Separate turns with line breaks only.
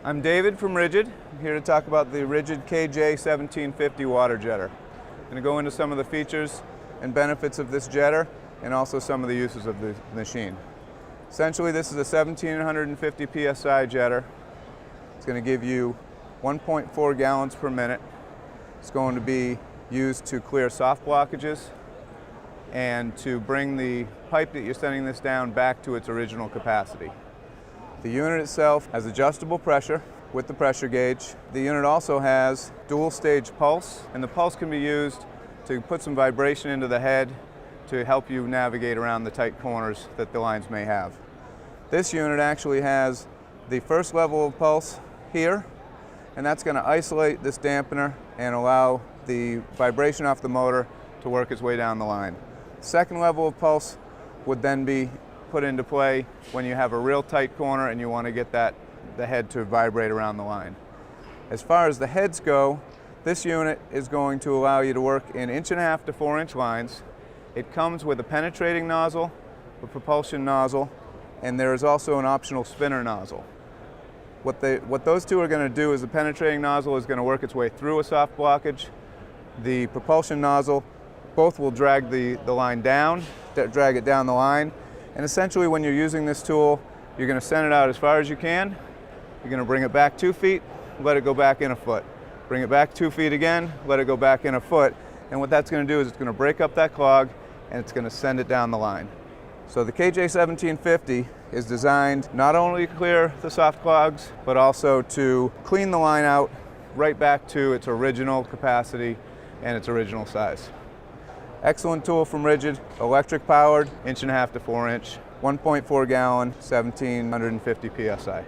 I'm David from RIDGID. I'm here to talk about the RIDGID KJ 1750 water jetter. I'm going to go into some of the features and benefits of this jetter and also some of the uses of the machine. Essentially, this is a 1750 psi jetter. It's going to give you 1.4 gallons per minute. It's going to be used to clear soft blockages and to bring the pipe that you're sending this down back to its original capacity. The unit itself has adjustable pressure with the pressure gauge. The unit also has dual stage pulse, and the pulse can be used to put some vibration into the head to help you navigate around the tight corners that the lines may have. This unit actually has the first level of pulse here, and that's going to isolate this dampener and allow the vibration off the motor to work its way down the line. Second level of pulse would then be put into play when you have a real tight corner and you want to get the head to vibrate around the line. As far as the heads go, this unit is going to allow you to work in 1.5 to 4 inch lines. It comes with a penetrating nozzle, a propulsion nozzle, and there is also an optional spinner nozzle. What those two are going to do is the penetrating nozzle is going to work its way through a soft blockage. The propulsion nozzle, both will drag the line down, drag it down the line. And essentially, when you're using this tool, you're going to send it out as far as you can. You're going to bring it back 2 feet, let it go back in a foot. Bring it back 2 feet again, let it go back in a foot. And what that's going to do is it's going to break up that clog and it's going to send it down the line. So the KJ 1750 is designed not only to clear the soft clogs, but also to clean the line out right back to its original capacity and its original size. Excellent tool from RIDGID, electric powered, 1.5 to 4 inch, 1.4 gallon, 1750 psi.